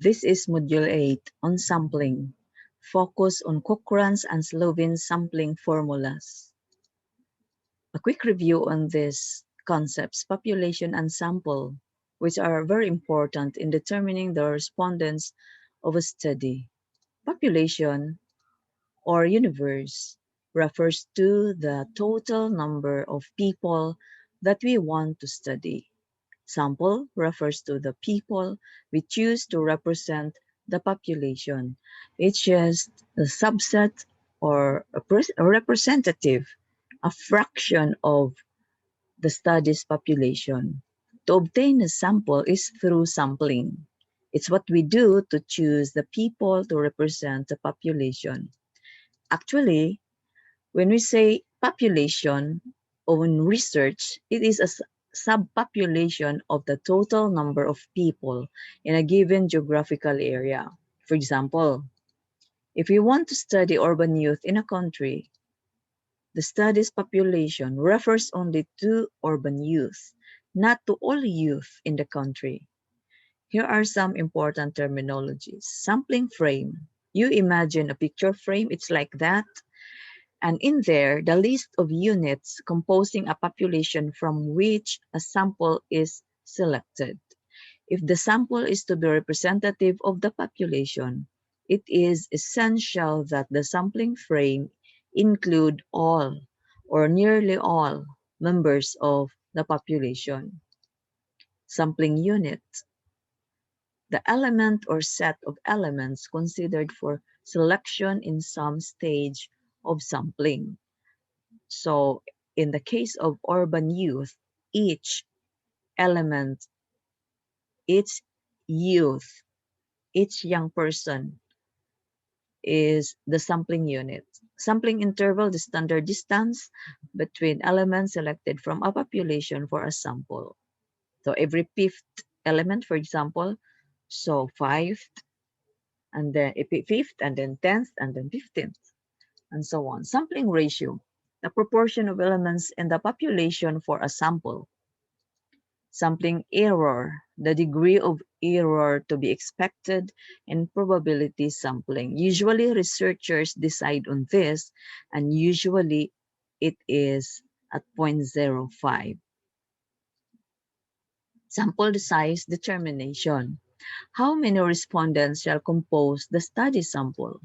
This is Module 8 on sampling. Focus on Cochran's and Slovin sampling formulas. A quick review on these concepts, population and sample, which are very important in determining the respondents of a study. Population or universe refers to the total number of people that we want to study. Sample refers to the people we choose to represent the population. It's just a subset or a representative, a fraction of the study's population. To obtain a sample is through sampling. It's what we do to choose the people to represent the population. Actually, when we say population on research, it is a subpopulation of the total number of people in a given geographical area. For example, if we want to study urban youth in a country, the study's population refers only to urban youth, not to all youth in the country. Here are some important terminologies. Sampling frame. You imagine a picture frame, it's like that. And in there, the list of units composing a population from which a sample is selected. If the sample is to be representative of the population, it is essential that the sampling frame include all or nearly all members of the population. Sampling unit. The element or set of elements considered for selection in some stage of sampling. So in the case of urban youth, each element, each youth, each young person is the sampling unit. Sampling interval, the standard distance between elements selected from a population for a sample. So every fifth element, for example, so fifth, and then fifth, and then 10th, and then 15th, and so on. Sampling ratio, the proportion of elements in the population for a sample. Sampling error, the degree of error to be expected in probability sampling. Usually researchers decide on this, and usually it is at 0.05. Sample size determination. How many respondents shall compose the study sample?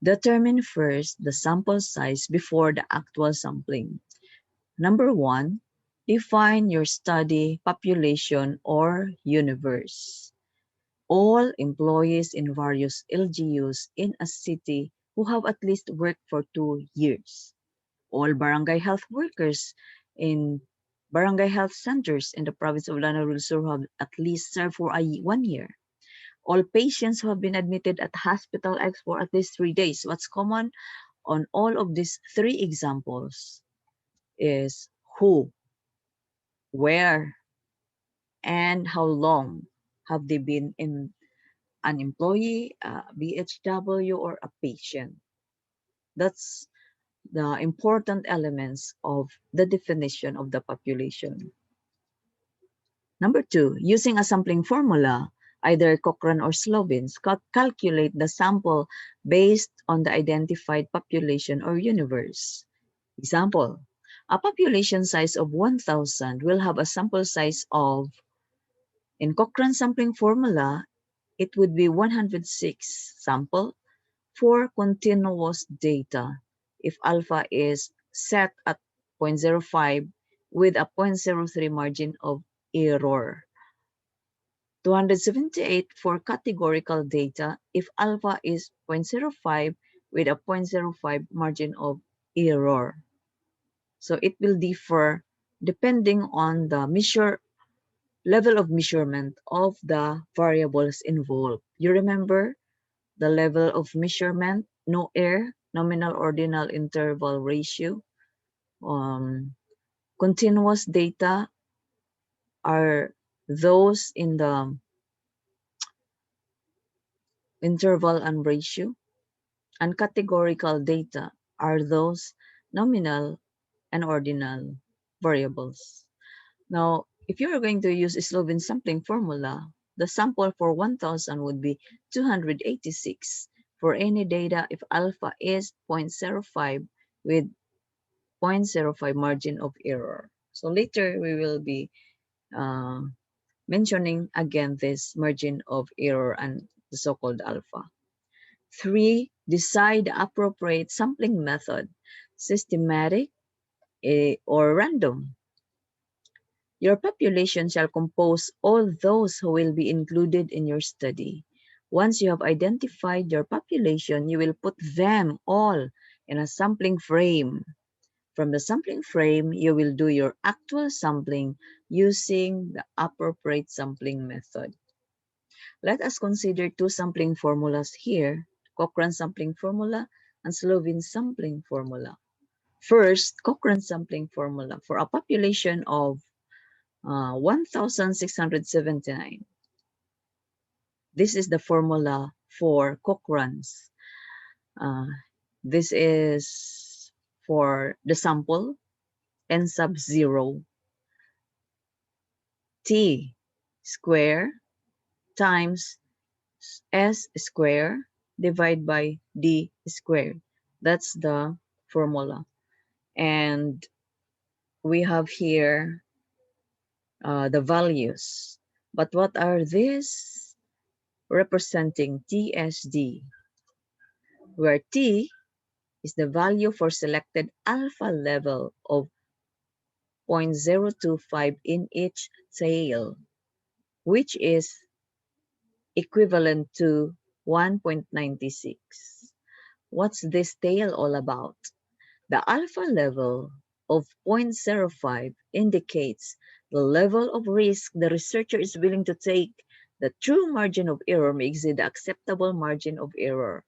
Determine first the sample size before the actual sampling. Number 1, define your study population or universe. All employees in various LGUs in a city who have at least worked for 2 years. All barangay health workers in barangay health centers in the province of Lanao who have at least served for 1 year. All patients who have been admitted at Hospital X for at least 3 days. What's common on all of these 3 examples is who, where, and how long have they been in an employee, a BHW, or a patient. That's the important elements of the definition of the population. Number 2, using a sampling formula, either Cochran or Slovins, calculate the sample based on the identified population or universe. Example, a population size of 1,000 will have a sample size of, in Cochrans sampling formula, it would be 106 sample for continuous data if alpha is set at 0.05 with a 0.03 margin of error. 278 for categorical data if alpha is 0.05 with a 0.05 margin of error. So it will differ depending on the level of measurement of the variables involved. You remember the level of measurement, no error, nominal ordinal interval ratio. Continuous data are those in the interval and ratio, and categorical data are those nominal and ordinal variables. Now, if you are going to use a Slovin sampling formula, the sample for 1000 would be 286 for any data if alpha is 0.05 with 0.05 margin of error. So later we will be mentioning again this margin of error and the so-called alpha. 3. Decide the appropriate sampling method, systematic or random. Your population shall compose all those who will be included in your study. Once you have identified your population, you will put them all in a sampling frame. From the sampling frame, you will do your actual sampling using the appropriate sampling method. Let us consider two sampling formulas here, Cochrans sampling formula and Slovin sampling formula. First, Cochrans sampling formula for a population of 1,679. This is the formula for Cochrans. This is for the sample n sub 0 t square times s square divided by d square. That's the formula. And we have here the values. But what are these? Representing TSD, where T is the value for selected alpha level of 0.025 in each tail, which is equivalent to 1.96. What's this tail all about? The alpha level of 0.05 indicates the level of risk the researcher is willing to take. The true margin of error may exceed the acceptable margin of error.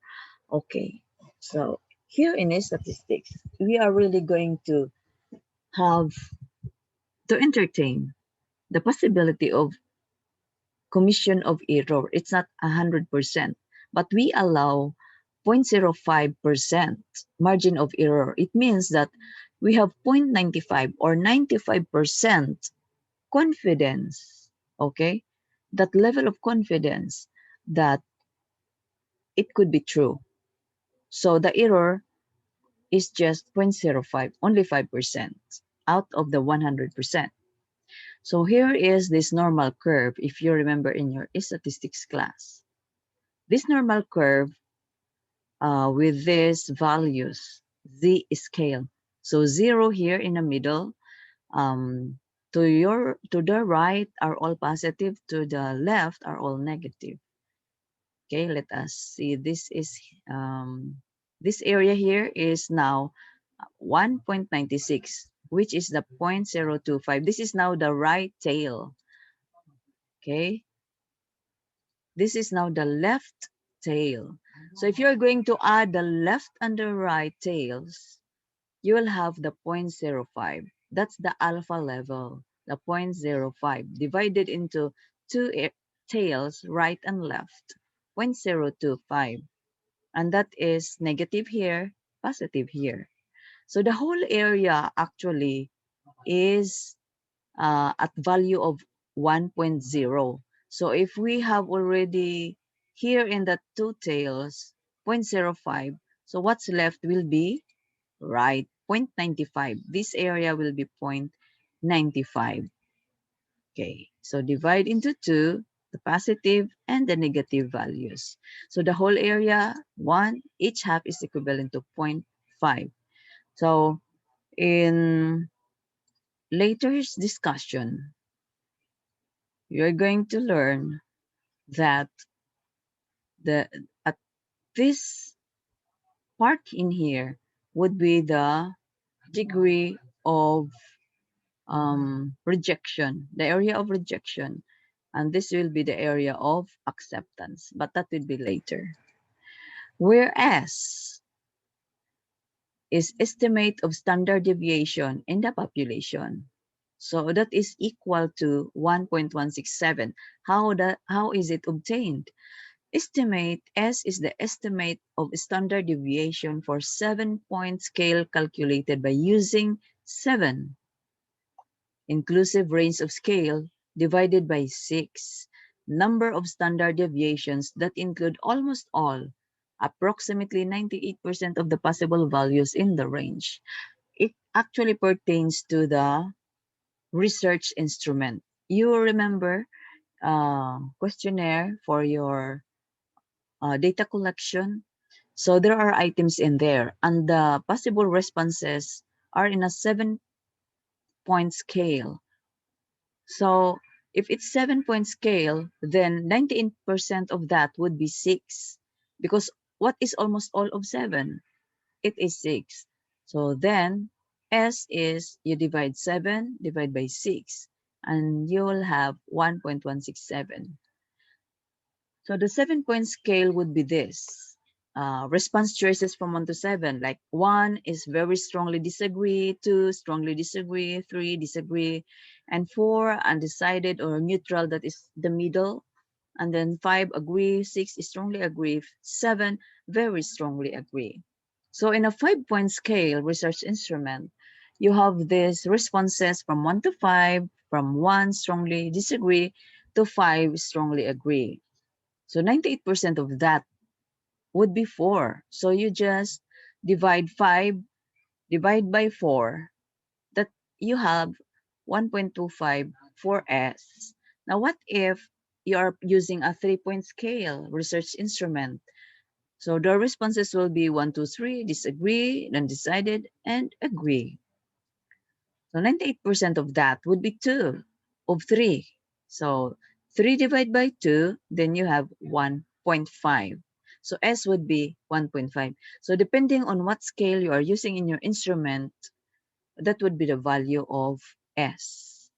Okay, so here in statistics, we are really going to have to entertain the possibility of commission of error. It's not 100%, but we allow 0.05% margin of error. It means that we have 0.95 or 95% confidence, okay? That level of confidence that it could be true. So the error is just 0.05, only 5% out of the 100%. So here is this normal curve, if you remember in your statistics class. This normal curve with these values, z scale. So 0 here in the middle, to the right are all positive, to the left are all negative. Okay, let us see. This is this area here is now 1.96, which is the 0.025. This is now the right tail. Okay, this is now the left tail. So if you're going to add the left and the right tails, you will have the 0.05. That's the alpha level, the 0.05 divided into two tails, right and left, 0.025. And that is negative here, positive here. So the whole area actually is at value of 1.0. So if we have already here in the two tails 0.05, so what's left will be right 0.95. This area will be 0.95. Okay, so divide into two, the positive and the negative values. So the whole area, 1, each half is equivalent to 0.5. So in later discussion, you're going to learn that at this part in here would be the degree of rejection, the area of rejection, and this will be the area of acceptance, but that will be later. Whereas is estimate of standard deviation in the population. So that is equal to 1.167. How is it obtained? Estimate, S is the estimate of standard deviation for 7-point scale calculated by using 7 inclusive range of scale divided by 6. number of standard deviations that include almost all, approximately 98% of the possible values in the range. It actually pertains to the research instrument. You remember questionnaire for your data collection. So there are items in there, and the possible responses are in a 7-point scale. So if it's 7-point scale, then 98% of that would be 6. Because what is almost all of 7? It is 6. So then S is you divide 7, divide by 6, and you will have 1.167. So the 7-point scale would be this. Response choices from 1 to 7, like 1 is very strongly disagree, 2 strongly disagree, 3 disagree, and 4 undecided or neutral, that is the middle, and then 5 agree, 6 strongly agree, 7 very strongly agree. So in a 5-point scale research instrument, you have these responses from 1 to 5, from 1 strongly disagree to 5 strongly agree. So 98% of that would be 4. So you just divide 5, divide by 4, that you have 1.25 for S. Now, what if you are using a 3-point scale research instrument? So the responses will be 1, 2, 3, disagree, undecided, and agree. So 98% of that would be 2 of 3. So 3 divided by 2, then you have 1.5. So S would be 1.5. So depending on what scale you are using in your instrument, that would be the value of S.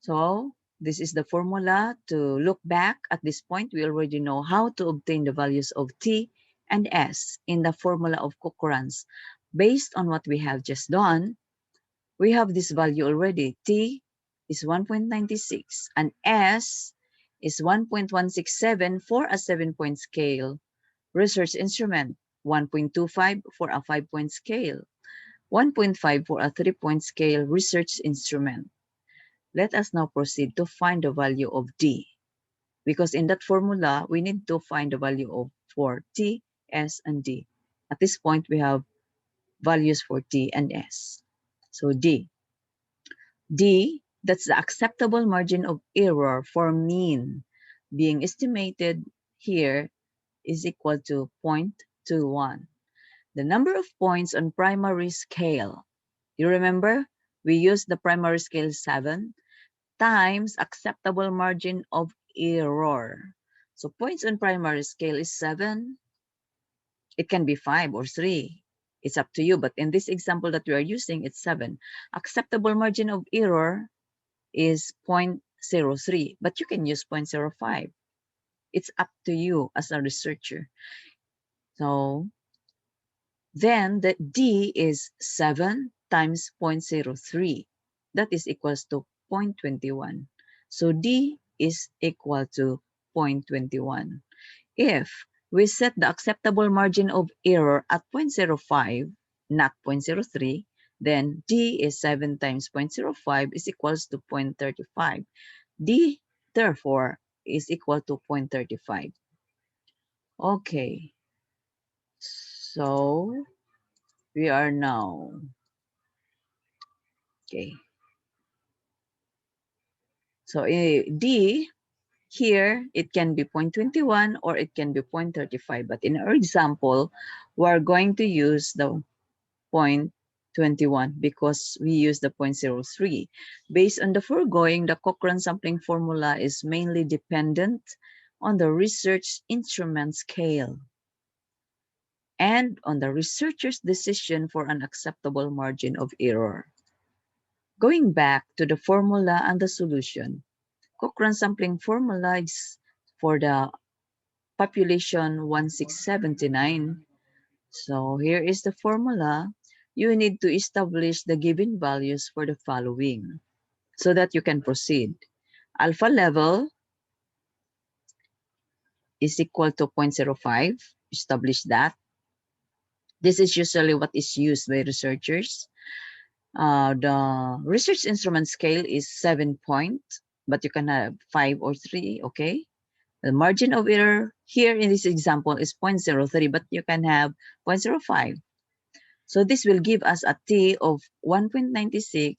So this is the formula. To look back at this point, we already know how to obtain the values of T and S in the formula of Cochrans. Based on what we have just done, we have this value already. T is 1.96 and S is 1.167 for a 7-point scale research instrument, 1.25 for a 5-point scale, 1.5 for a 3-point scale research instrument. Let us now proceed to find the value of D, because in that formula, we need to find the value of for T, S, and D. At this point, we have values for T and S. So D, that's the acceptable margin of error for mean being estimated here, is equal to 0.21. The number of points on primary scale. You remember? We used the primary scale 7 times acceptable margin of error. So points on primary scale is 7. It can be 5 or 3. It's up to you. But in this example that we are using, it's 7. Acceptable margin of error is 0.03, but you can use 0.05. It's up to you as a researcher. So then the D is 7 times 0.03. That is equals to 0.21. So D is equal to 0.21. If we set the acceptable margin of error at 0.05, not 0.03, then D is 7 times 0.05 is equals to 0.35. D, therefore, is equal to 0.35. Okay, so we are now, okay. So D, here, it can be 0.21 or it can be 0.35. But in our example, we're going to use the 0.21 because we use the 0.03. Based on the foregoing, the Cochrans sampling formula is mainly dependent on the research instrument scale and on the researcher's decision for an acceptable margin of error. Going back to the formula and the solution, Cochran sampling formula is for the population 1679. So here is the formula. You need to establish the given values for the following so that you can proceed. Alpha level is equal to 0.05. Establish that. This is usually what is used by researchers. The research instrument scale is 7 point. but you can have 5 or 3, okay? The margin of error here in this example is 0.03, but you can have 0.05. So this will give us a T of 1.96,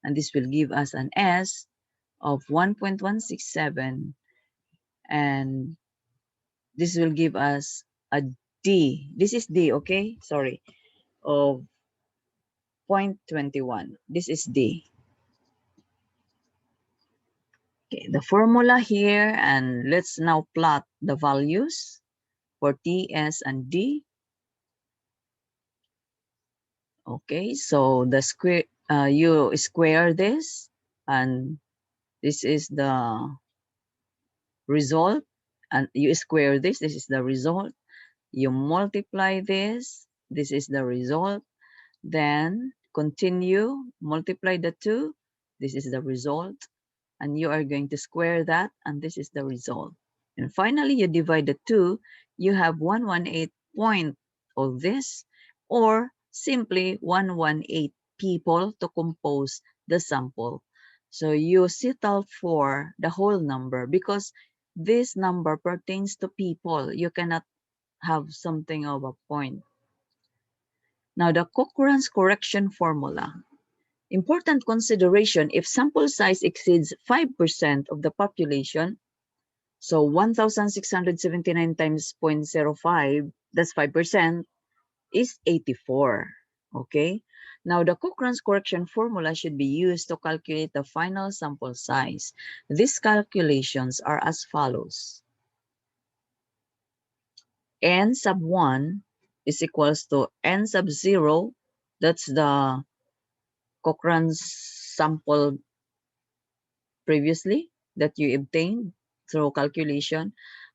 and this will give us an S of 1.167, and this will give us a D. This is D, okay? Sorry, of 0.21. This is D. Okay, the formula here, and let's now plot the values for T, S, and D. Okay, so the square, you square this, and this is the result, and you square this, this is the result. You multiply this is the result. Then continue, multiply the two, this is the result. And you are going to square that, and this is the result. And finally, you divide the two, you have 118 point of this, or simply 118 people to compose the sample. So you settle for the whole number because this number pertains to people. You cannot have something of a point. Now, the Cochrans Correction Formula. Important consideration, if sample size exceeds 5% of the population, so 1,679 times 0.05, that's 5%, is 84. Okay? Now, the Cochrans correction formula should be used to calculate the final sample size. These calculations are as follows. N sub 1 is equals to N sub 0, that's the Cochran's sample previously that you obtained through calculation,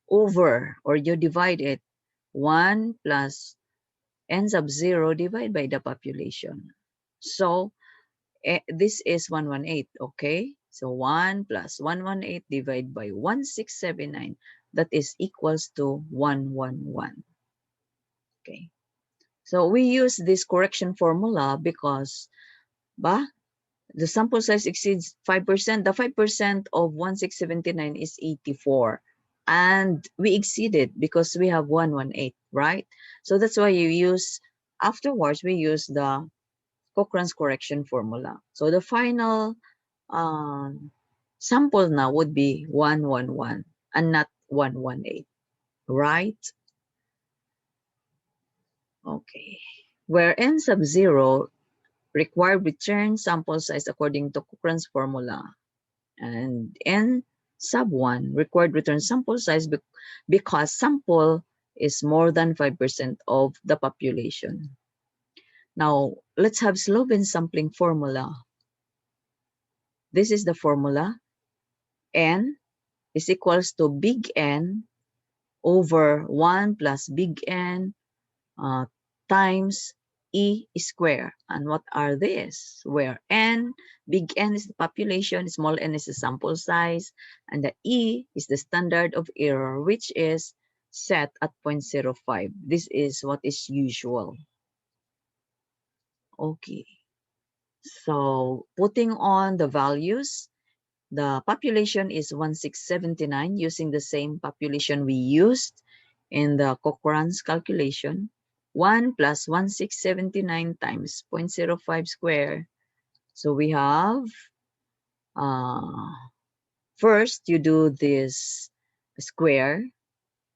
over, or you divide it, 1 plus N sub 0 divided by the population. So this is 118, okay? So 1 plus 118 divided by 1679, that is equals to 111. Okay. So we use this correction formula because the sample size exceeds 5%. The 5% of 1679 is 84. And we exceeded because we have 118, right? So that's why you use, afterwards, we use the Cochran's correction formula. So the final sample now would be 111 and not 118, right? Okay. Where N sub 0 required return sample size according to Cochran's formula, and N sub 1 required return sample size because sample is more than 5% of the population. Now, let's have Slovin sampling formula. This is the formula. N is equals to big N over 1 plus big N times E square. And what are these? Where N, big N is the population, small n is the sample size, and the E is the standard of error, which is set at 0.05. This is what is usual. Okay. So putting on the values, the population is 1679 using the same population we used in the Cochran's calculation. 1 plus 1679 times 0.05 square. So we have, first you do this square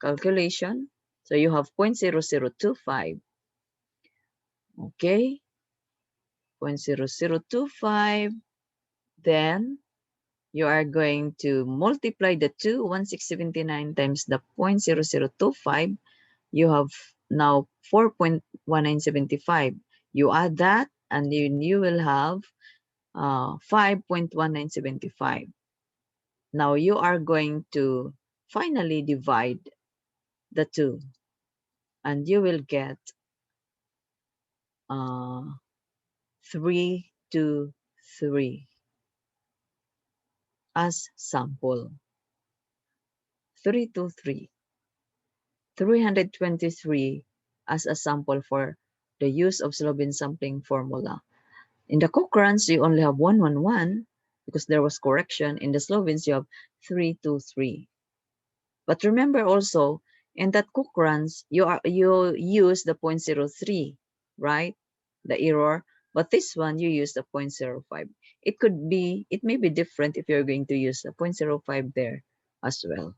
calculation. So you have 0.0025. Okay, 0.0025. Then you are going to multiply the two, 1679 times the 0.0025. You have now 4.1975. You add that, and you will have 5.1975. Now you are going to finally divide the two, and you will get 3 to 3 as sample. 3 to 3. 323 as a sample for the use of Slovin sampling formula. In the Cochrans, you only have 111, because there was correction. In the Slovins, you have 323. But remember also, in that Cochrans, you use the 0.03, right? The error. But this one, you use the 0.05. It may be different if you're going to use the 0.05 there as well.